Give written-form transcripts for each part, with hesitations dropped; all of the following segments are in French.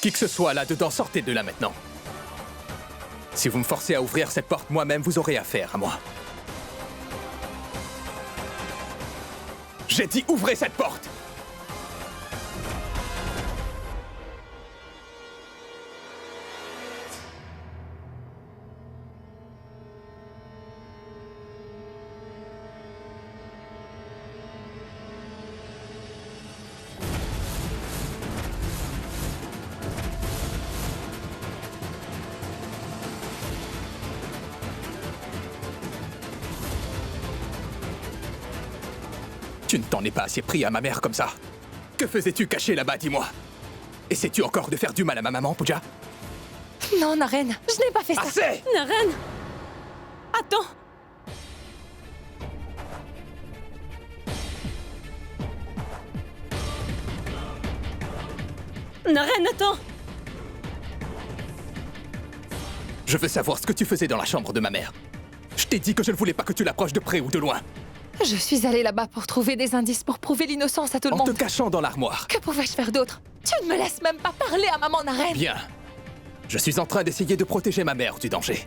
Qui que ce soit là-dedans, sortez de là maintenant. Si vous me forcez à ouvrir cette porte moi-même, vous aurez affaire à moi. J'ai dit ouvrez cette porte! Tu ne t'en es pas assez pris à ma mère comme ça. Que faisais-tu caché là-bas, dis-moi? Essaies-tu encore de faire du mal à ma maman, Pooja? Non, Naren, je n'ai pas fait ça. Assez! Naren! Attends! Naren, attends! Je veux savoir ce que tu faisais dans la chambre de ma mère. Je t'ai dit que je ne voulais pas que tu l'approches de près ou de loin. Je suis allée là-bas pour trouver des indices pour prouver l'innocence à tout le En monde. te cachant dans l'armoire. Que pouvais-je faire d'autre? Tu ne me laisses même pas parler à maman Naren. Bien. Je suis en train d'essayer de protéger ma mère du danger.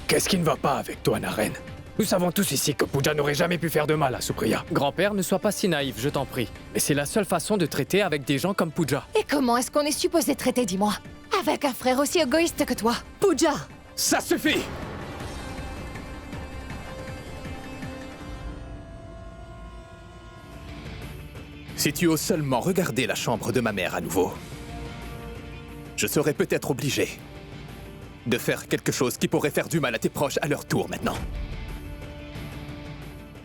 Qu'est-ce qui ne va pas avec toi, Naren? Nous savons tous ici que Pooja n'aurait jamais pu faire de mal à Supriya. Grand-père, ne sois pas si naïf, je t'en prie. Mais c'est la seule façon de traiter avec des gens comme Pooja. Et comment est-ce qu'on est supposé traiter, dis-moi? Avec un frère aussi égoïste que toi? Pooja! Ça suffit! Si tu oses seulement regarder la chambre de ma mère à nouveau, je serais peut-être obligé de faire quelque chose qui pourrait faire du mal à tes proches à leur tour maintenant.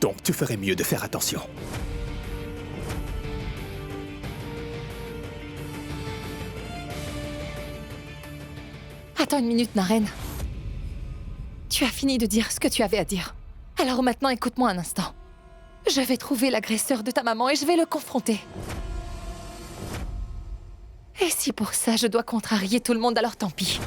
Donc tu ferais mieux de faire attention. Attends une minute, Naren. Tu as fini de dire ce que tu avais à dire. Alors maintenant, écoute-moi un instant. Je vais trouver l'agresseur de ta maman et je vais le confronter. Et si pour ça, je dois contrarier tout le monde, alors tant pis.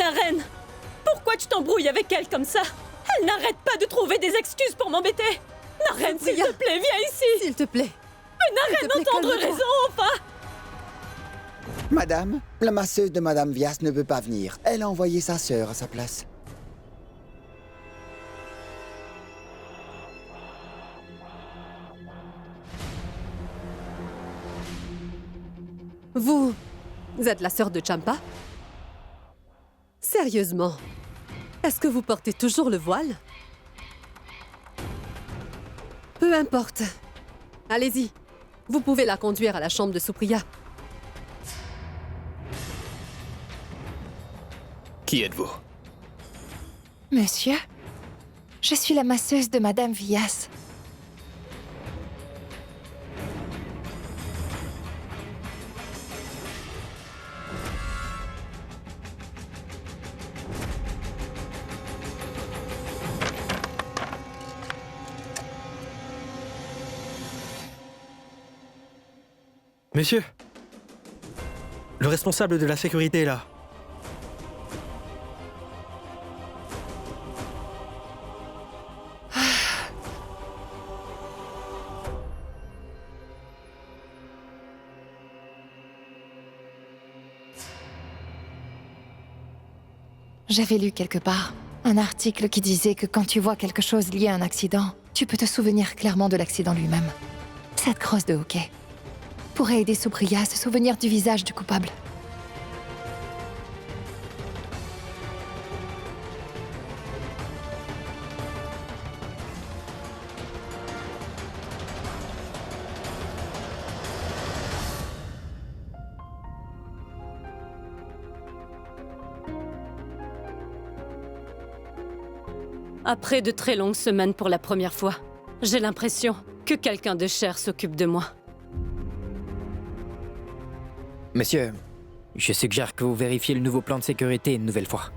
Naren! Pourquoi tu t'embrouilles avec elle comme ça? Elle n'arrête pas de trouver des excuses pour m'embêter! Naren, s'il te plaît, viens ici! S'il te plaît. Mais Naren, entendre raison, enfin! Madame, la masseuse de Madame Vyas ne peut pas venir. Elle a envoyé sa sœur à sa place. Vous êtes la sœur de Champa? Sérieusement, est-ce que vous portez toujours le voile? Peu importe. Allez-y. Vous pouvez la conduire à la chambre de Supriya. Qui êtes-vous? Monsieur, je suis la masseuse de Madame Vyas. Monsieur, le responsable de la sécurité est là. J'avais lu quelque part un article qui disait que quand tu vois quelque chose lié à un accident, tu peux te souvenir clairement de l'accident lui-même. Cette crosse de hockey pourrait aider Supriya à se souvenir du visage du coupable. Après de très longues semaines pour la première fois, j'ai l'impression que quelqu'un de cher s'occupe de moi. Monsieur, je suggère que vous vérifiez le nouveau plan de sécurité une nouvelle fois.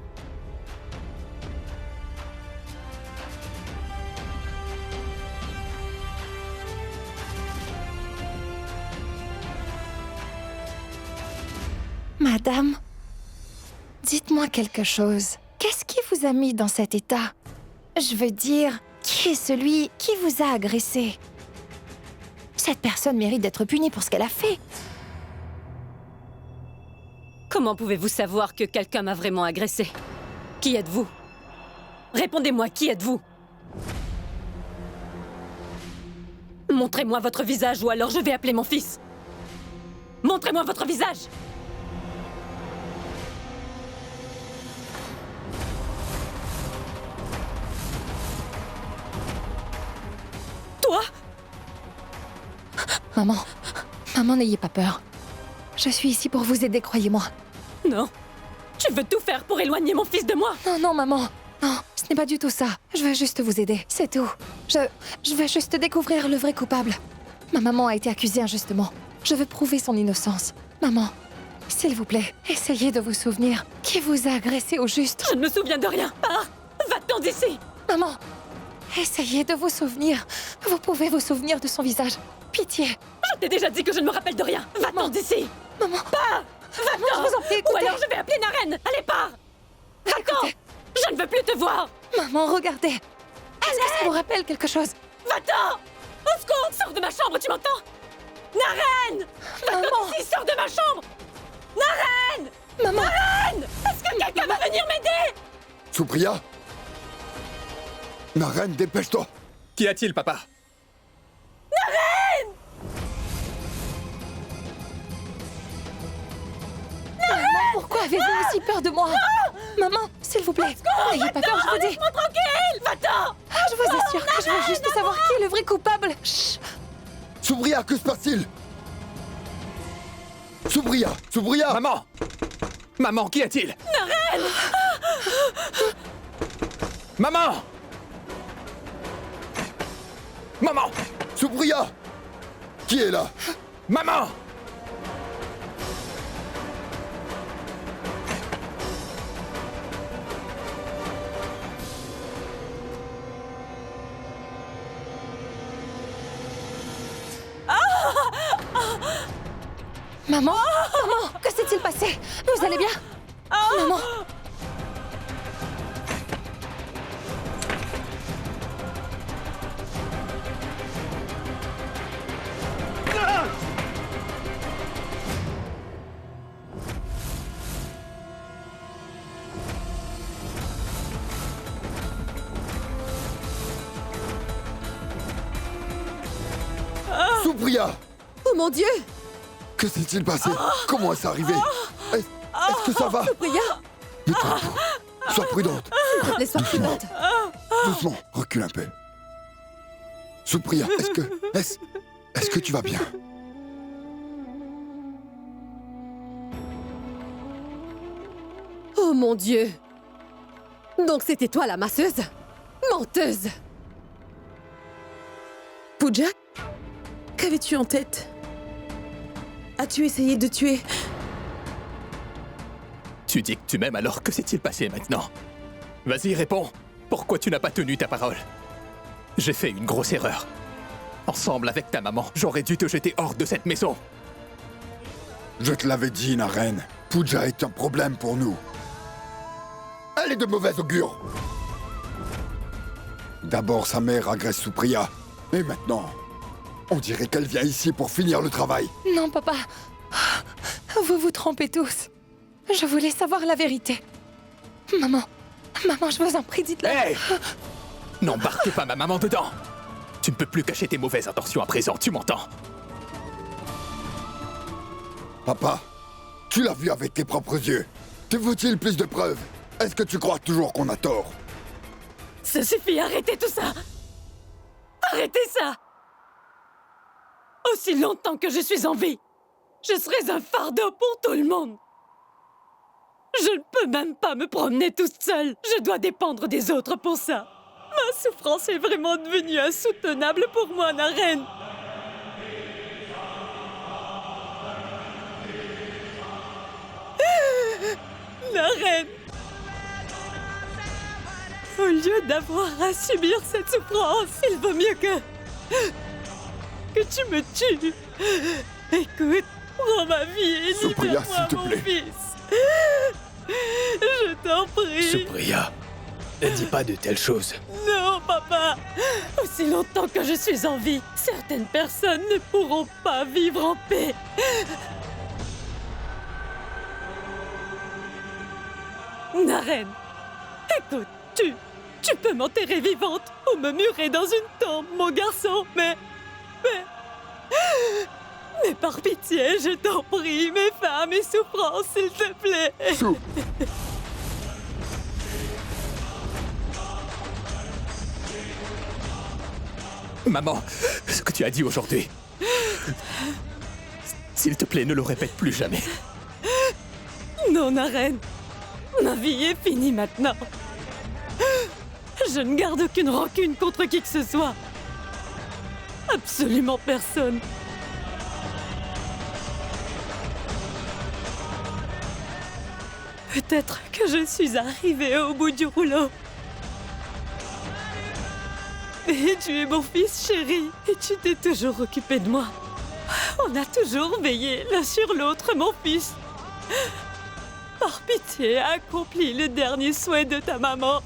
Madame, dites-moi quelque chose. Qu'est-ce qui vous a mis dans cet état? Je veux dire, qui est celui qui vous a agressé? Cette personne mérite d'être punie pour ce qu'elle a fait. Comment pouvez-vous savoir que quelqu'un m'a vraiment agressé? Qui êtes-vous? Répondez-moi, qui êtes-vous? Montrez-moi votre visage ou alors je vais appeler mon fils. Montrez-moi votre visage! Toi? Maman, n'ayez pas peur. Je suis ici pour vous aider, croyez-moi. Non. Tu veux tout faire pour éloigner mon fils de moi? Non, maman. Non, ce n'est pas du tout ça. Je veux juste vous aider, c'est tout. Je veux juste découvrir le vrai coupable. Ma maman a été accusée injustement. Je veux prouver son innocence. Maman, s'il vous plaît, essayez de vous souvenir. Qui vous a agressé au juste? Je ne me souviens de rien. Pars! Va-t'en d'ici! Maman, essayez de vous souvenir. Vous pouvez vous souvenir de son visage. Pitié. Je t'ai déjà dit que je ne me rappelle de rien. Va-t'en d'ici! Maman. Pars! Va-t'en! Je vous en prie, écoutez. Ou alors je vais appeler Naren! Allez, pars! Va-t'en! Je ne veux plus te voir! Maman, regardez. Est-ce que ça vous rappelle quelque chose? Va-t'en! Au secours! Sors de ma chambre, tu m'entends? Naren! Va-t'en d'ici! Sors de ma chambre! Naren! Maman! Naren! Est-ce que quelqu'un va venir m'aider? Supriya? Naren, dépêche-toi! Qu'y a-t-il, papa? Naren! Pourquoi avez-vous aussi peur de moi? Maman, s'il vous plaît, n'ayez pas peur, je vous dis. Laisse-moi tranquille! Va-t'en! Je vous assure que je veux juste savoir qui est le vrai coupable. Chut. Supriya, que se passe-t-il? Supriya! Supriya! Maman! Maman, qu'y a-t-il? Naren! Maman! Maman! Supriya! Qui est là? Maman! Maman, que s'est-il passé? Vous allez bien? Maman. Supriya! Oh mon Dieu! Que s'est-il passé? Comment est-ce arrivé? Est-ce que ça va? Supriya! Détends-toi. Sois prudente. Laisse-moi prudente. Doucement, recule un peu. Supriya, est-ce que tu vas bien? Oh mon Dieu! Donc c'était toi la masseuse? Menteuse! Pooja? Qu'avais-tu en tête? As-tu essayé de tuer? Tu dis que tu m'aimes, alors que s'est-il passé maintenant? Vas-y, réponds. Pourquoi tu n'as pas tenu ta parole? J'ai fait une grosse erreur. Ensemble avec ta maman, j'aurais dû te jeter hors de cette maison. Je te l'avais dit, Naren. Pooja est un problème pour nous. Elle est de mauvais augure. D'abord, sa mère agresse Supriya. Et maintenant, on dirait qu'elle vient ici pour finir le travail. Non, papa. Vous vous trompez tous. Je voulais savoir la vérité. Maman, je vous en prie, dites-le. Hey! N'embarque pas ma maman dedans. Tu ne peux plus cacher tes mauvaises intentions à présent, tu m'entends? Papa, tu l'as vu avec tes propres yeux. Te faut-il plus de preuves? Est-ce que tu crois toujours qu'on a tort? Ça suffit, arrêtez tout ça! Arrêtez ça! Aussi longtemps que je suis en vie, je serai un fardeau pour tout le monde. Je ne peux même pas me promener toute seule. Je dois dépendre des autres pour ça. Ma souffrance est vraiment devenue insoutenable pour moi, Naren. Naren! Au lieu d'avoir à subir cette souffrance, il vaut mieux que tu me tues. Écoute, prends ma vie et Supriya, libère-moi s'il te mon plaît. fils. Je t'en prie. Supriya, ne dis pas de telles choses. Non, papa. Aussi longtemps que je suis en vie, certaines personnes ne pourront pas vivre en paix. Naren, écoute, tu peux m'enterrer vivante ou me murer dans une tombe, mon garçon, mais par pitié, je t'en prie, mets fin à mes souffrances, s'il te plaît. Maman, ce que tu as dit aujourd'hui... S'il te plaît, ne le répète plus jamais. Non, Naren. Ma vie est finie maintenant. Je ne garde aucune rancune contre qui que ce soit. Absolument personne. Peut-être que je suis arrivée au bout du rouleau. Et tu es mon fils chéri, et tu t'es toujours occupé de moi. On a toujours veillé l'un sur l'autre, mon fils. Par pitié, accomplis le dernier souhait de ta maman.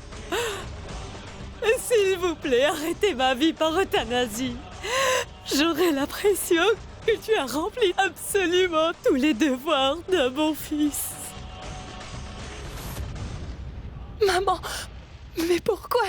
S'il vous plaît, arrêtez ma vie par euthanasie. J'aurai l'impression que tu as rempli absolument tous les devoirs d'un bon fils. Maman, mais pourquoi?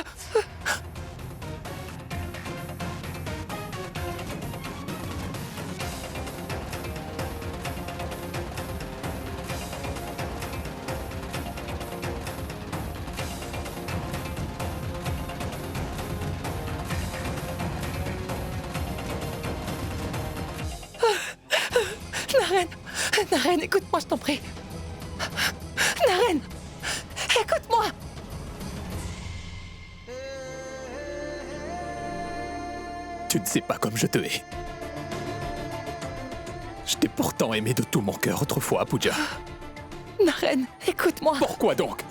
Naren, écoute-moi, je t'en prie. Naren, écoute-moi. Tu ne sais pas comme je te hais. Je t'ai pourtant aimé de tout mon cœur autrefois, Pooja. Naren, écoute-moi. Pourquoi donc?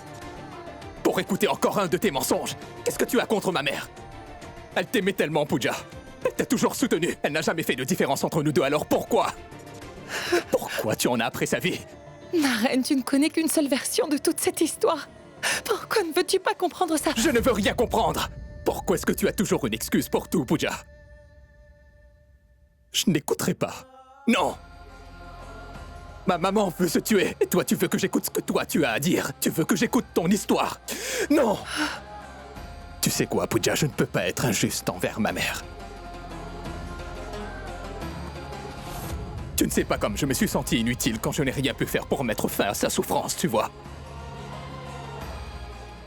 Pour écouter encore un de tes mensonges? Qu'est-ce que tu as contre ma mère? Elle t'aimait tellement, Pooja. Elle t'a toujours soutenu. Elle n'a jamais fait de différence entre nous deux, alors pourquoi? Pourquoi tu en as après sa vie? Naren, tu ne connais qu'une seule version de toute cette histoire. Pourquoi ne veux-tu pas comprendre ça? Je ne veux rien comprendre. Pourquoi est-ce que tu as toujours une excuse pour tout, Pooja? Je n'écouterai pas. Non! Ma maman veut se tuer, et toi tu veux que j'écoute ce que toi tu as à dire. Tu veux que j'écoute ton histoire. Non! Tu sais quoi, Pooja, je ne peux pas être injuste envers ma mère. Tu ne sais pas comme je me suis senti inutile quand je n'ai rien pu faire pour mettre fin à sa souffrance, tu vois.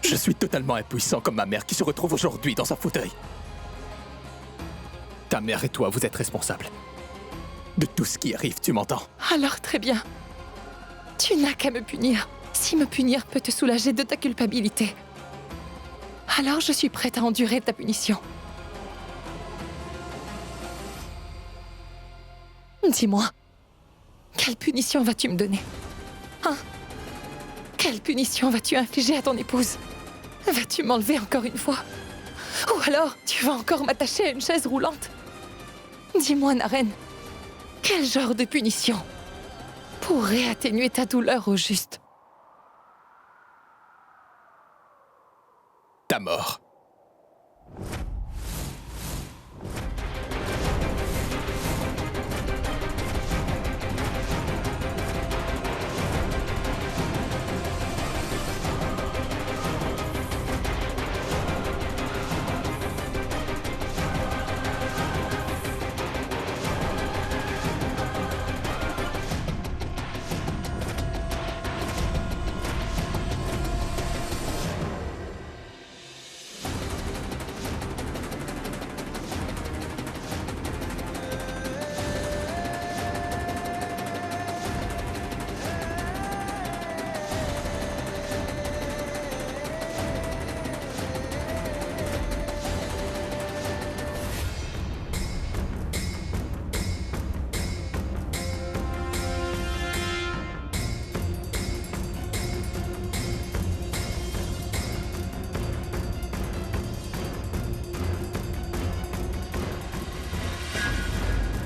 Je suis totalement impuissant comme ma mère qui se retrouve aujourd'hui dans un fauteuil. Ta mère et toi, vous êtes responsables de tout ce qui arrive, tu m'entends? Alors très bien. Tu n'as qu'à me punir. Si me punir peut te soulager de ta culpabilité, alors je suis prête à endurer ta punition. Dis-moi, quelle punition vas-tu me donner? Hein? Quelle punition vas-tu infliger à ton épouse? Vas-tu m'enlever encore une fois? Ou alors, tu vas encore m'attacher à une chaise roulante? Dis-moi, Naren, quel genre de punition pourrait atténuer ta douleur au juste? Ta mort.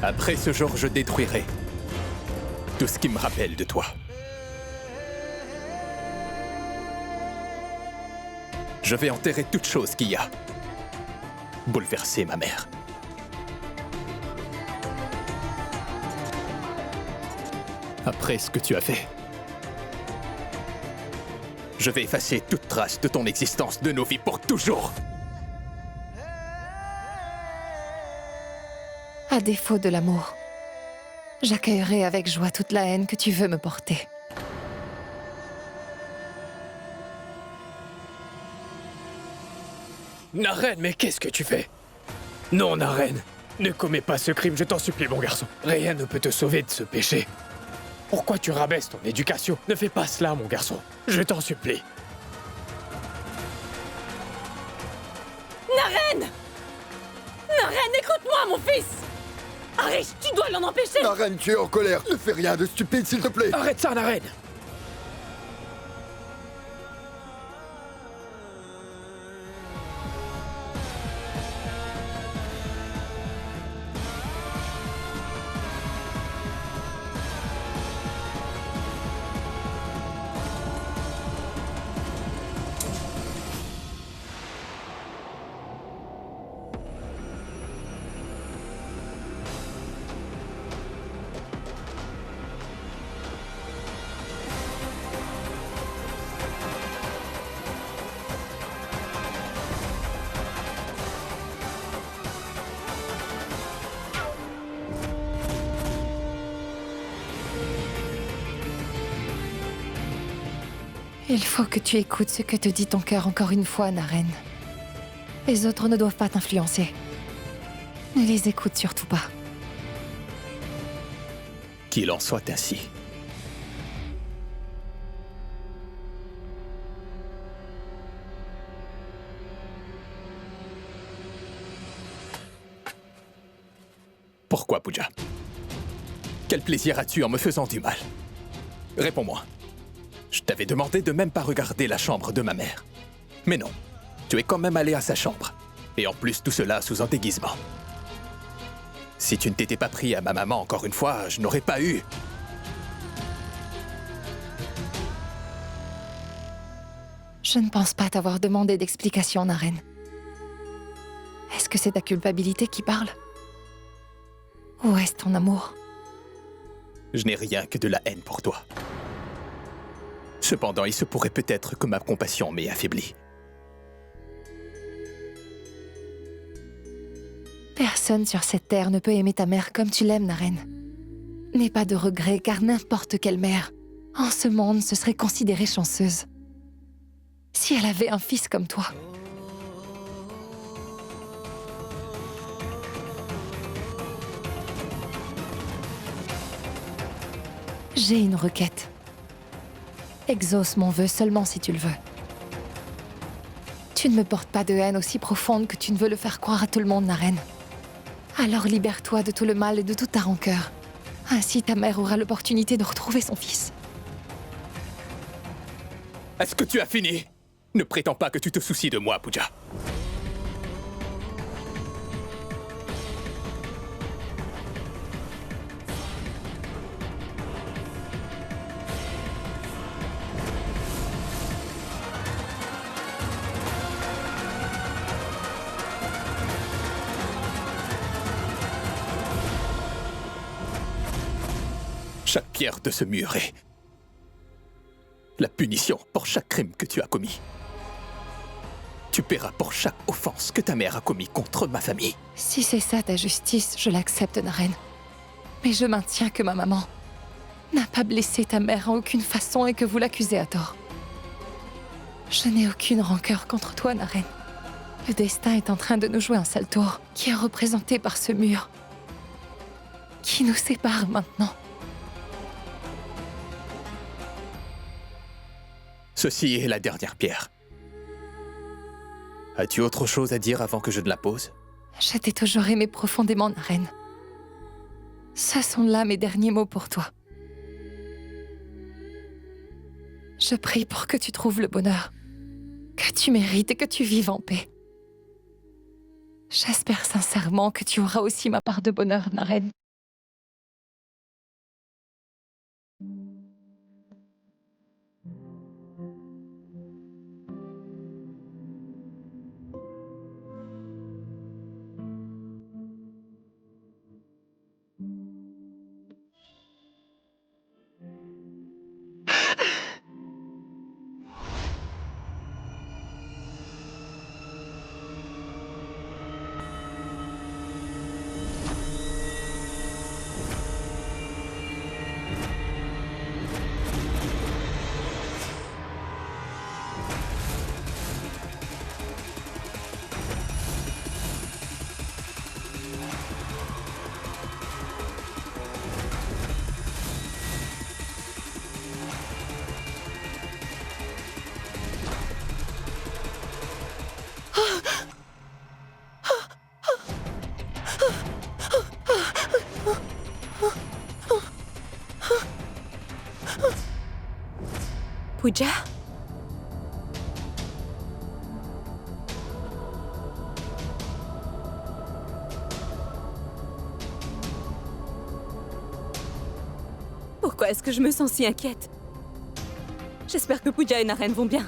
Après ce jour, je détruirai tout ce qui me rappelle de toi. Je vais enterrer toute chose qui a bouleversé ma mère. Après ce que tu as fait, je vais effacer toute trace de ton existence, de nos vies pour toujours. À défaut de l'amour, j'accueillerai avec joie toute la haine que tu veux me porter. Naren, mais qu'est-ce que tu fais? Non, Naren, ne commets pas ce crime, je t'en supplie, mon garçon. Rien ne peut te sauver de ce péché. Pourquoi tu rabaisses ton éducation? Ne fais pas cela, mon garçon. Je t'en supplie. Naren! Naren, écoute-moi, mon fils! Arish, tu dois l'en empêcher! Naren, tu es en colère. Ne fais rien de stupide, s'il te plaît. Arrête ça, Naren! Il faut que tu écoutes ce que te dit ton cœur encore une fois, Naren. Les autres ne doivent pas t'influencer. Ne les écoute surtout pas. Qu'il en soit ainsi. Pourquoi, Pooja? Quel plaisir as-tu en me faisant du mal? Réponds-moi. Je t'avais demandé de même pas regarder la chambre de ma mère. Mais non, tu es quand même allé à sa chambre. Et en plus, tout cela sous un déguisement. Si tu ne t'étais pas pris à ma maman encore une fois, je n'aurais pas eu... Je ne pense pas t'avoir demandé d'explication, Naren. Est-ce que c'est ta culpabilité qui parle? Ou est-ce ton amour? Je n'ai rien que de la haine pour toi. Cependant, il se pourrait peut-être que ma compassion m'ait affaibli. Personne sur cette terre ne peut aimer ta mère comme tu l'aimes, Naren. N'aie pas de regrets, car n'importe quelle mère, en ce monde, se serait considérée chanceuse. Si elle avait un fils comme toi. J'ai une requête. Exauce mon vœu seulement si tu le veux. Tu ne me portes pas de haine aussi profonde que tu ne veux le faire croire à tout le monde, Naren. Alors libère-toi de tout le mal et de toute ta rancœur. Ainsi ta mère aura l'opportunité de retrouver son fils. Est-ce que tu as fini? Ne prétends pas que tu te soucies de moi, Pooja. Chaque pierre de ce mur est la punition pour chaque crime que tu as commis. Tu paieras pour chaque offense que ta mère a commis contre ma famille. Si c'est ça ta justice, je l'accepte, Naren. Mais je maintiens que ma maman n'a pas blessé ta mère en aucune façon et que vous l'accusez à tort. Je n'ai aucune rancœur contre toi, Naren. Le destin est en train de nous jouer un sale tour, qui est représenté par ce mur, qui nous sépare maintenant. Ceci est la dernière pierre. As-tu autre chose à dire avant que je ne la pose? Je t'ai toujours aimé profondément, Naren. Ce sont là mes derniers mots pour toi. Je prie pour que tu trouves le bonheur, que tu mérites et que tu vives en paix. J'espère sincèrement que tu auras aussi ma part de bonheur, Naren. Pooja? Pourquoi est-ce que je me sens si inquiète? J'espère que Pooja et Naren vont bien.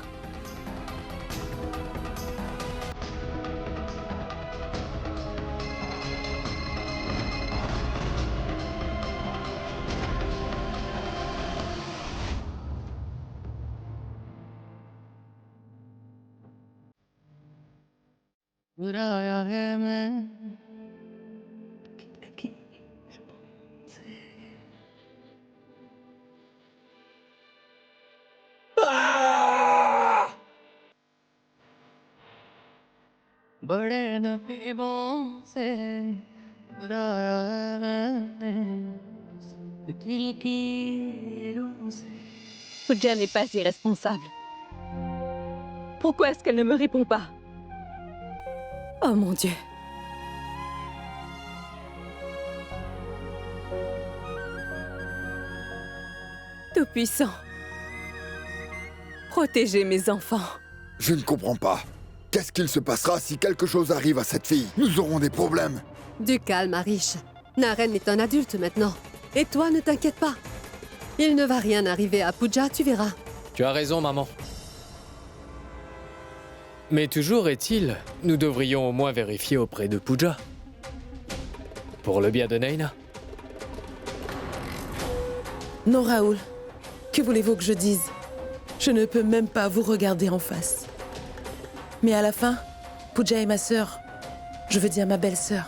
Pooja n'est pas irresponsable. Pourquoi est-ce qu'elle ne me répond pas? Oh mon Dieu. Tout-puissant. Protégez mes enfants. Je ne comprends pas. Qu'est-ce qu'il se passera si quelque chose arrive à cette fille? Nous aurons des problèmes. Du calme, Arish. Naren est un adulte maintenant. Et toi, ne t'inquiète pas. Il ne va rien arriver à Pooja, tu verras. Tu as raison, maman. Mais toujours est-il, nous devrions au moins vérifier auprès de Pooja. Pour le bien de Naina. Non, Raoul. Que voulez-vous que je dise? Je ne peux même pas vous regarder en face. Mais à la fin, Pooja est ma sœur. Je veux dire ma belle-sœur.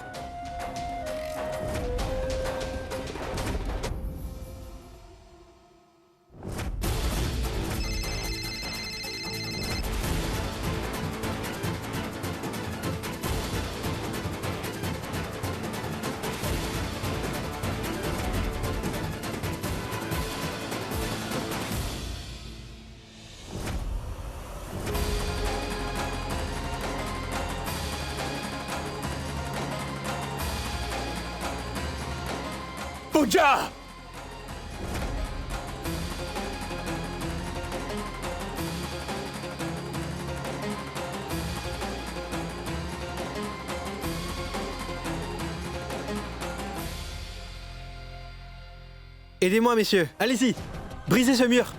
Pooja! Aidez-moi, messieurs. Allez-y. Brisez ce mur.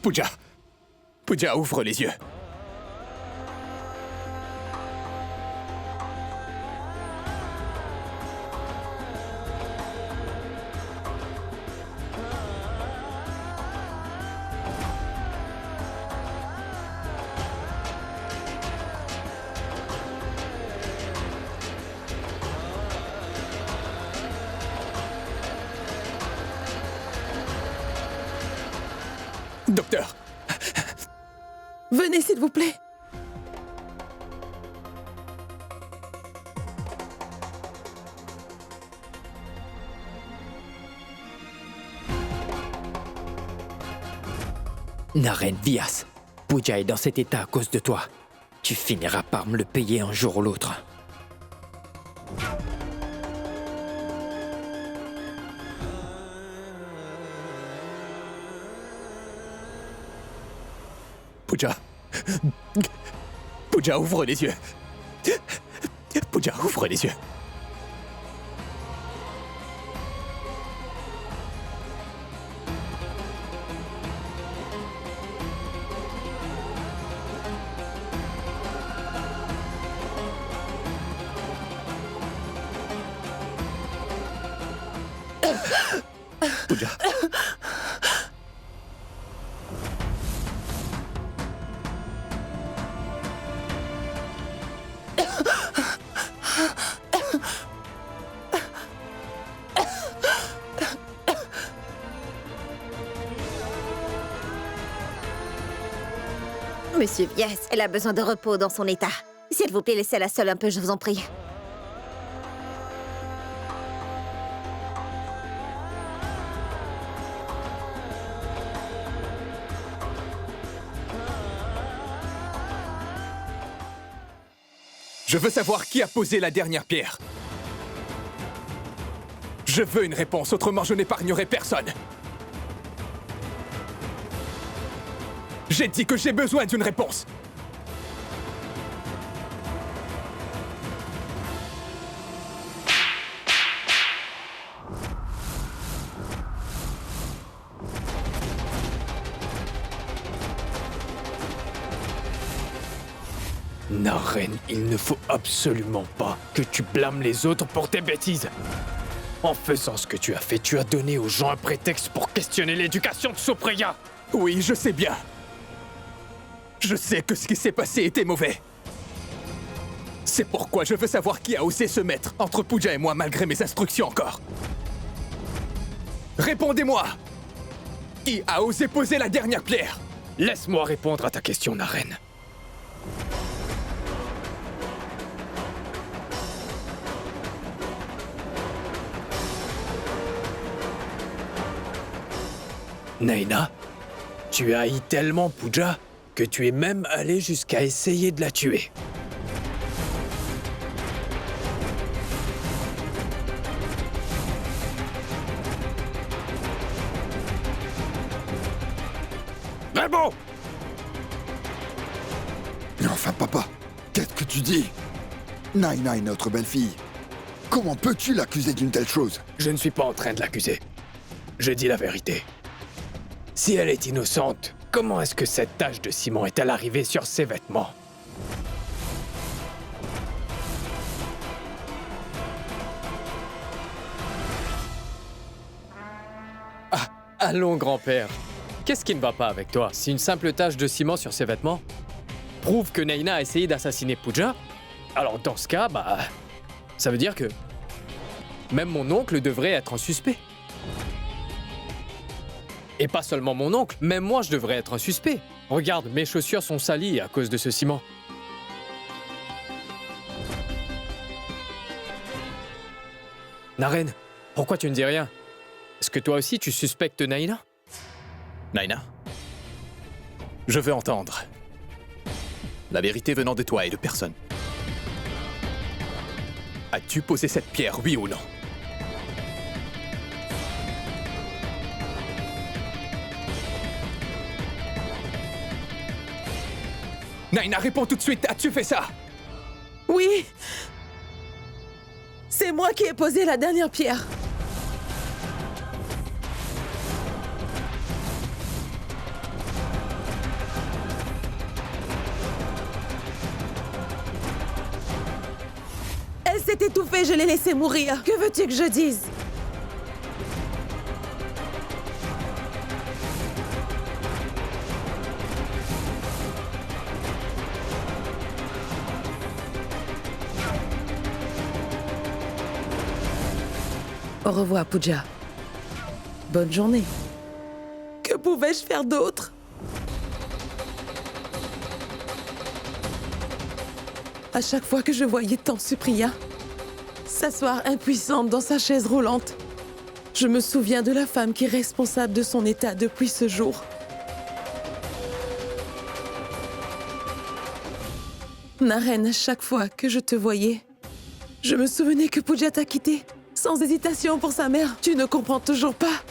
Pooja! Pooja, ouvre les yeux. Docteur! Venez, s'il vous plaît. Naren Vyas, Pooja est dans cet état à cause de toi. Tu finiras par me le payer un jour ou l'autre. Pooja. Pooja, ouvre les yeux. Pooja, ouvre les yeux. Pooja. Monsieur Vyas, elle a besoin de repos dans son état. S'il vous plaît, laissez-la seule un peu, je vous en prie. Je veux savoir qui a posé la dernière pierre. Je veux une réponse, autrement je n'épargnerai personne. J'ai dit que j'ai besoin d'une réponse. Naren, il ne faut absolument pas que tu blâmes les autres pour tes bêtises. En faisant ce que tu as fait, tu as donné aux gens un prétexte pour questionner l'éducation de Supriya. Oui, je sais bien. Je sais que ce qui s'est passé était mauvais. C'est pourquoi je veux savoir qui a osé se mettre entre Pooja et moi malgré mes instructions encore. Répondez-moi! Qui a osé poser la dernière pierre? Laisse-moi répondre à ta question, Naren. Naina, tu haïs tellement Pooja que tu es même allé jusqu'à essayer de la tuer. Mais bon! Mais enfin, papa, qu'est-ce que tu dis? Naina est notre belle-fille. Comment peux-tu l'accuser d'une telle chose? Je ne suis pas en train de l'accuser. Je dis la vérité. Si elle est innocente, comment est-ce que cette tache de ciment est-elle arrivée sur ses vêtements? Ah, allons, grand-père. Qu'est-ce qui ne va pas avec toi? Si une simple tache de ciment sur ses vêtements prouve que Naina a essayé d'assassiner Pooja, alors dans ce cas, ça veut dire que même mon oncle devrait être un suspect. Et pas seulement mon oncle, même moi je devrais être un suspect. Regarde, mes chaussures sont salies à cause de ce ciment. Naren, pourquoi tu ne dis rien? Est-ce que toi aussi tu suspectes Naina? Naina, je veux entendre la vérité venant de toi et de personne. As-tu posé cette pierre, oui ou non? Naina, réponds tout de suite, as-tu fait ça? Oui! C'est moi qui ai posé la dernière pierre. Elle s'est étouffée, je l'ai laissée mourir. Que veux-tu que je dise? Au revoir, Pooja. Bonne journée. Que pouvais-je faire d'autre? À chaque fois que je voyais Tante Supriya s'asseoir impuissante dans sa chaise roulante, je me souviens de la femme qui est responsable de son état depuis ce jour. Naren, à chaque fois que je te voyais, je me souvenais que Pooja t'a quitté. Sans hésitation pour sa mère, tu ne comprends toujours pas.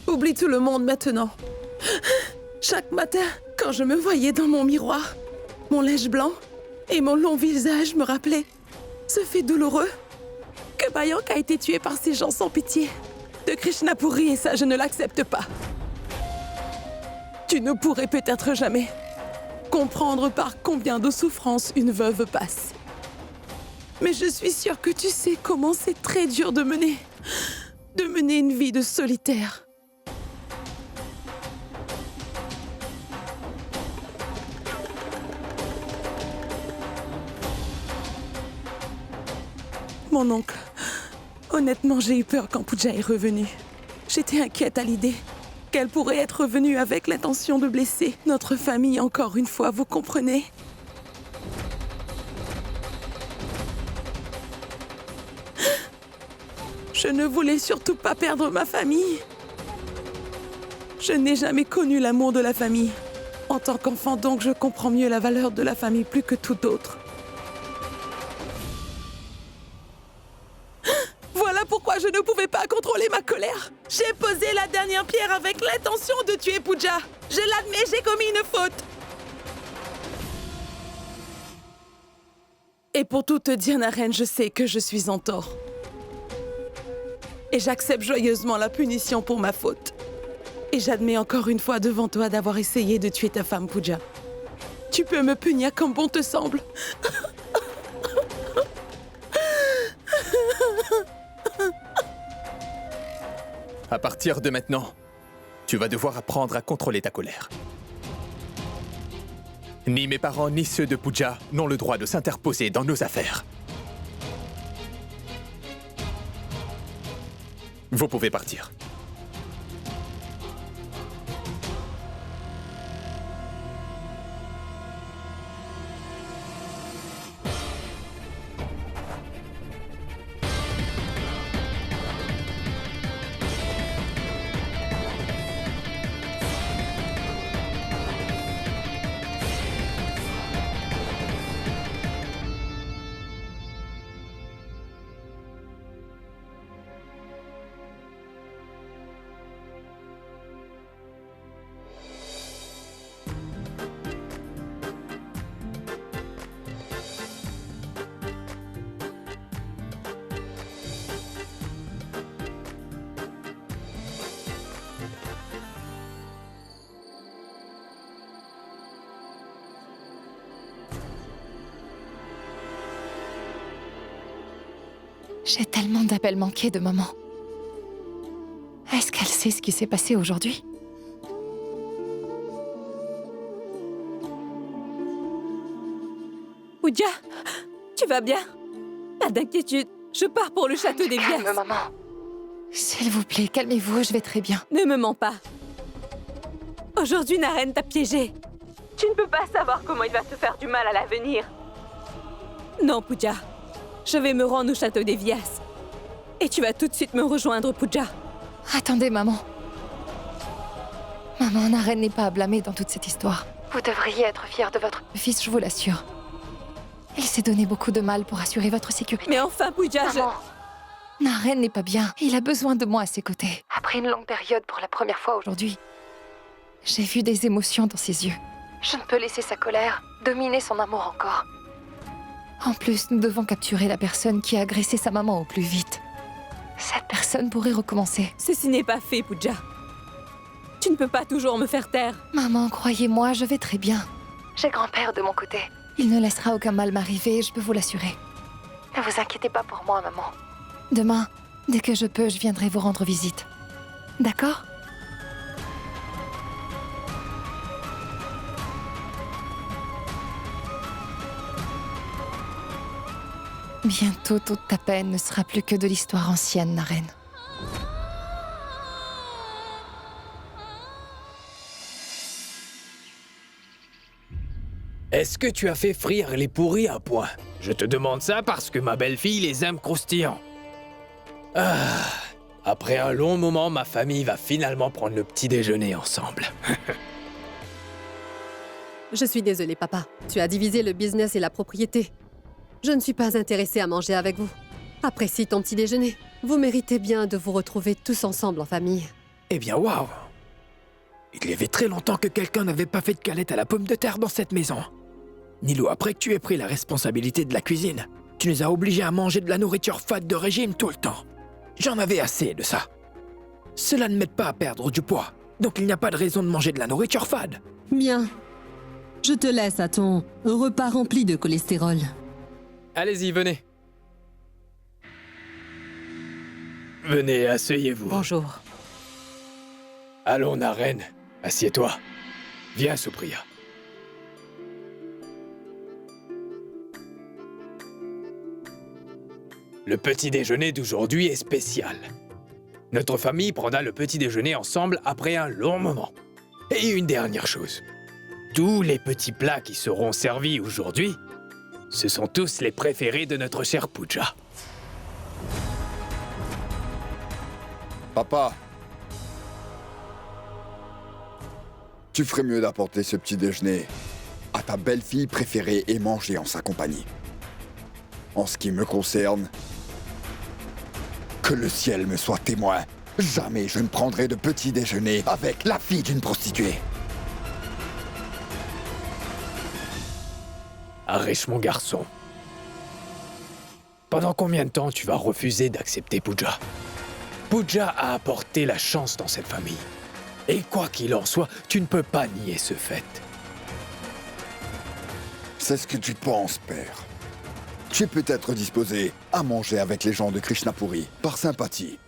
Oublie tout le monde maintenant. Chaque matin, quand je me voyais dans mon miroir, mon linge blanc et mon long visage me rappelaient ce fait douloureux que Bayank a été tué par ces gens sans pitié de Krishnapuri, et ça, je ne l'accepte pas. Tu ne pourrais peut-être jamais comprendre par combien de souffrances une veuve passe. Mais je suis sûre que tu sais comment c'est très dur de mener une vie de solitaire. Mon oncle, honnêtement, j'ai eu peur quand Pooja est revenue. J'étais inquiète à l'idée qu'elle pourrait être revenue avec l'intention de blesser notre famille encore une fois, vous comprenez? Je ne voulais surtout pas perdre ma famille. Je n'ai jamais connu l'amour de la famille. En tant qu'enfant, donc, je comprends mieux la valeur de la famille plus que tout autre. Voilà pourquoi je ne pouvais pas contrôler ma colère. J'ai posé la dernière pierre avec l'intention de tuer Pooja. Je l'admets, j'ai commis une faute. Et pour tout te dire, Naren, je sais que je suis en tort. Et j'accepte joyeusement la punition pour ma faute. Et j'admets encore une fois devant toi d'avoir essayé de tuer ta femme, Pooja. Tu peux me punir comme bon te semble. À partir de maintenant, tu vas devoir apprendre à contrôler ta colère. Ni mes parents ni ceux de Pooja n'ont le droit de s'interposer dans nos affaires. Vous pouvez partir. J'ai tellement d'appels manqués de maman. Est-ce qu'elle sait ce qui s'est passé aujourd'hui? Pooja, tu vas bien? Pas d'inquiétude, je pars pour le château des Vias. Calme, maman. S'il vous plaît, calmez-vous, je vais très bien. Ne me mens pas. Aujourd'hui, Naren t'a piégé. Tu ne peux pas savoir comment il va te faire du mal à l'avenir. Non, Pooja. Je vais me rendre au château des Vias. Et tu vas tout de suite me rejoindre, Pooja. Attendez, maman. Maman, Naren n'est pas à blâmer dans toute cette histoire. Vous devriez être fiers de votre fils, je vous l'assure. Il s'est donné beaucoup de mal pour assurer votre sécurité. Mais enfin, Pooja, maman, Naren n'est pas bien. Il a besoin de moi à ses côtés. Après une longue période, pour la première fois aujourd'hui, j'ai vu des émotions dans ses yeux. Je ne peux laisser sa colère dominer son amour encore. En plus, nous devons capturer la personne qui a agressé sa maman au plus vite. Cette personne pourrait recommencer. Ceci n'est pas fait, Pooja. Tu ne peux pas toujours me faire taire. Maman, croyez-moi, je vais très bien. J'ai grand-père de mon côté. Il ne laissera aucun mal m'arriver, je peux vous l'assurer. Ne vous inquiétez pas pour moi, maman. Demain, dès que je peux, je viendrai vous rendre visite. D'accord ? Bientôt, toute ta peine ne sera plus que de l'histoire ancienne, Naren. Est-ce que tu as fait frire les pourris à point? Je te demande ça parce que ma belle-fille les aime croustillants. Ah, après un long moment, ma famille va finalement prendre le petit déjeuner ensemble. Je suis désolée, papa. Tu as divisé le business et la propriété. Je ne suis pas intéressée à manger avec vous. Apprécie ton petit déjeuner. Vous méritez bien de vous retrouver tous ensemble en famille. Eh bien, waouh! Il y avait très longtemps que quelqu'un n'avait pas fait de galette à la pomme de terre dans cette maison. Nilo, après que tu aies pris la responsabilité de la cuisine, tu nous as obligés à manger de la nourriture fade de régime tout le temps. J'en avais assez de ça. Cela ne m'aide pas à perdre du poids, donc il n'y a pas de raison de manger de la nourriture fade. Bien. Je te laisse à ton repas rempli de cholestérol. Allez-y, venez. Venez, asseyez-vous. Bonjour. Allons, Naren, assieds-toi. Viens, Supriya. Le petit déjeuner d'aujourd'hui est spécial. Notre famille prendra le petit déjeuner ensemble après un long moment. Et une dernière chose. Tous les petits plats qui seront servis aujourd'hui, ce sont tous les préférés de notre chère Pooja. Papa, tu ferais mieux d'apporter ce petit déjeuner à ta belle-fille préférée et manger en sa compagnie. En ce qui me concerne, que le ciel me soit témoin, jamais je ne prendrai de petit déjeuner avec la fille d'une prostituée. Arish, mon garçon. Pendant combien de temps tu vas refuser d'accepter Pooja? Pooja a apporté la chance dans cette famille. Et quoi qu'il en soit, tu ne peux pas nier ce fait. C'est ce que tu penses, père. Tu es peut-être disposé à manger avec les gens de Krishnapuri, par sympathie.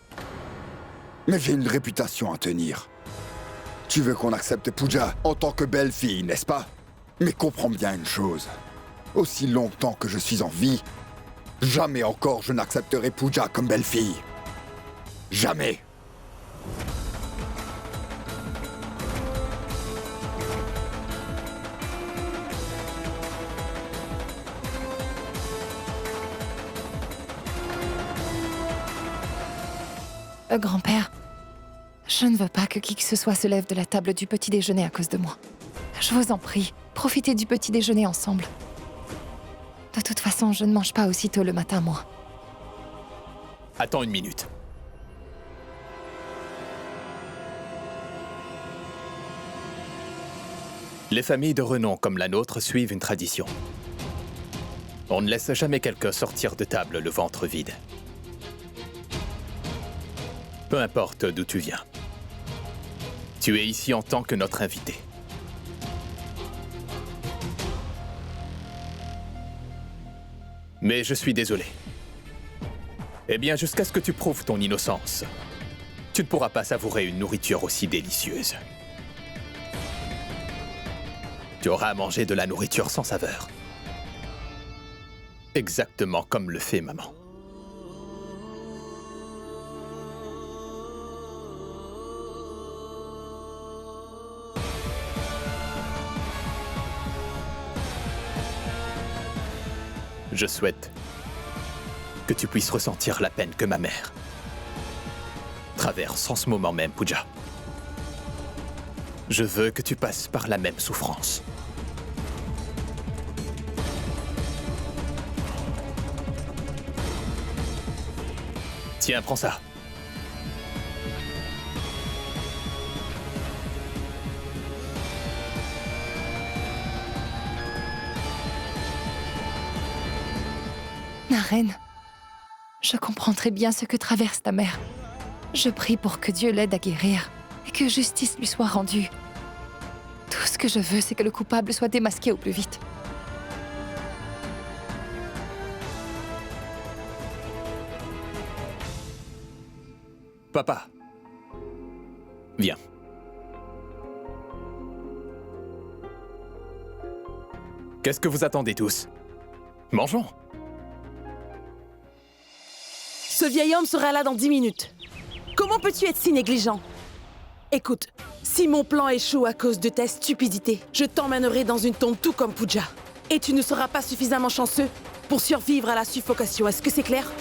Mais j'ai une réputation à tenir. Tu veux qu'on accepte Pooja en tant que belle-fille, n'est-ce pas? Mais comprends bien une chose. Aussi longtemps que je suis en vie, jamais encore je n'accepterai Pooja comme belle-fille. Jamais. Grand-père, je ne veux pas que qui que ce soit se lève de la table du petit déjeuner à cause de moi. Je vous en prie, profitez du petit déjeuner ensemble. De toute façon, je ne mange pas aussitôt le matin, moi. Attends une minute. Les familles de renom comme la nôtre suivent une tradition. On ne laisse jamais quelqu'un sortir de table le ventre vide. Peu importe d'où tu viens. Tu es ici en tant que notre invité. Mais je suis désolé. Eh bien, jusqu'à ce que tu prouves ton innocence, tu ne pourras pas savourer une nourriture aussi délicieuse. Tu auras à manger de la nourriture sans saveur. Exactement comme le fait maman. Je souhaite que tu puisses ressentir la peine que ma mère traverse en ce moment même, Pooja. Je veux que tu passes par la même souffrance. Tiens, prends ça. Naren, je comprends très bien ce que traverse ta mère. Je prie pour que Dieu l'aide à guérir et que justice lui soit rendue. Tout ce que je veux, c'est que le coupable soit démasqué au plus vite. Papa, viens. Qu'est-ce que vous attendez tous? Mangeons. Ce vieil homme sera là dans 10 minutes. Comment peux-tu être si négligent? Écoute, si mon plan échoue à cause de ta stupidité, je t'emmènerai dans une tombe tout comme Pooja. Et tu ne seras pas suffisamment chanceux pour survivre à la suffocation. Est-ce que c'est clair?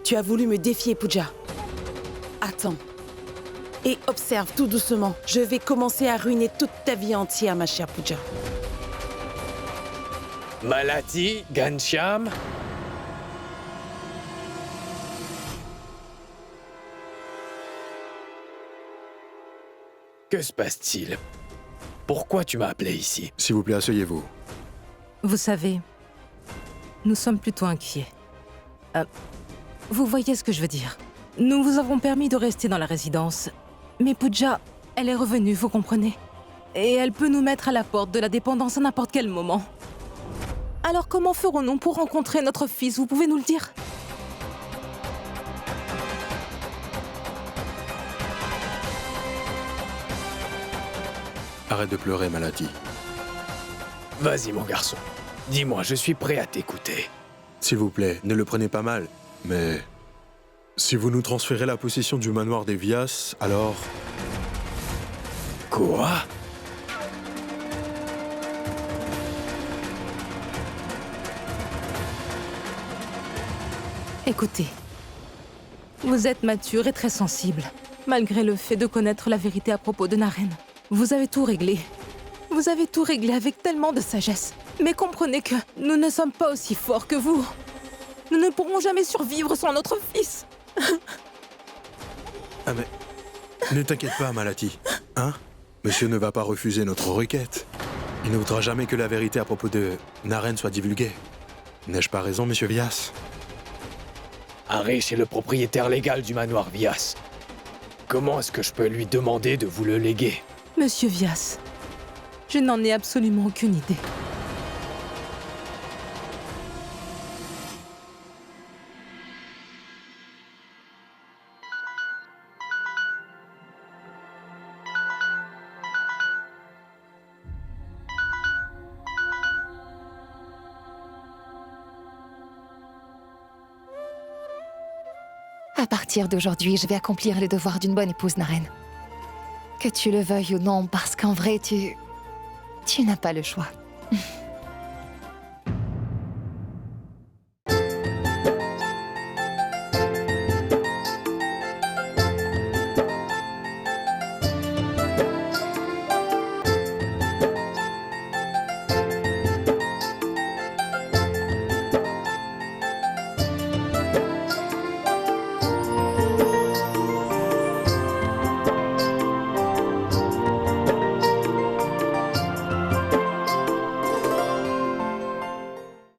Tu as voulu me défier, Pooja. Attends. Et observe tout doucement. Je vais commencer à ruiner toute ta vie entière, ma chère Pooja. Malati, Ghanshyam. Que se passe-t-il? Pourquoi tu m'as appelé ici? S'il vous plaît, asseyez-vous. Vous savez, nous sommes plutôt inquiets. Vous voyez ce que je veux dire? Nous vous avons permis de rester dans la résidence. Mais Pooja, elle est revenue, vous comprenez? Et elle peut nous mettre à la porte de la dépendance à n'importe quel moment. Alors comment ferons-nous pour rencontrer notre fils? Vous pouvez nous le dire? Arrête de pleurer, Malati. Vas-y, mon garçon. Dis-moi, je suis prêt à t'écouter. S'il vous plaît, ne le prenez pas mal, mais... Si vous nous transférez la possession du manoir des Vyas, alors... Quoi? Écoutez, vous êtes mature et très sensible, malgré le fait de connaître la vérité à propos de Naren. Vous avez tout réglé. Vous avez tout réglé avec tellement de sagesse. Mais comprenez que nous ne sommes pas aussi forts que vous. Nous ne pourrons jamais survivre sans notre fils. Ah mais... Ne t'inquiète pas, Malati. Hein? Monsieur ne va pas refuser notre requête. Il ne voudra jamais que la vérité à propos de Naren soit divulguée. N'ai-je pas raison, monsieur Vyas? Arish est le propriétaire légal du manoir Vyas. Comment est-ce que je peux lui demander de vous le léguer? Monsieur Vyas, je n'en ai absolument aucune idée. À partir d'aujourd'hui, je vais accomplir les devoirs d'une bonne épouse, Naren. Que tu le veuilles ou non, parce qu'en vrai, tu n'as pas le choix.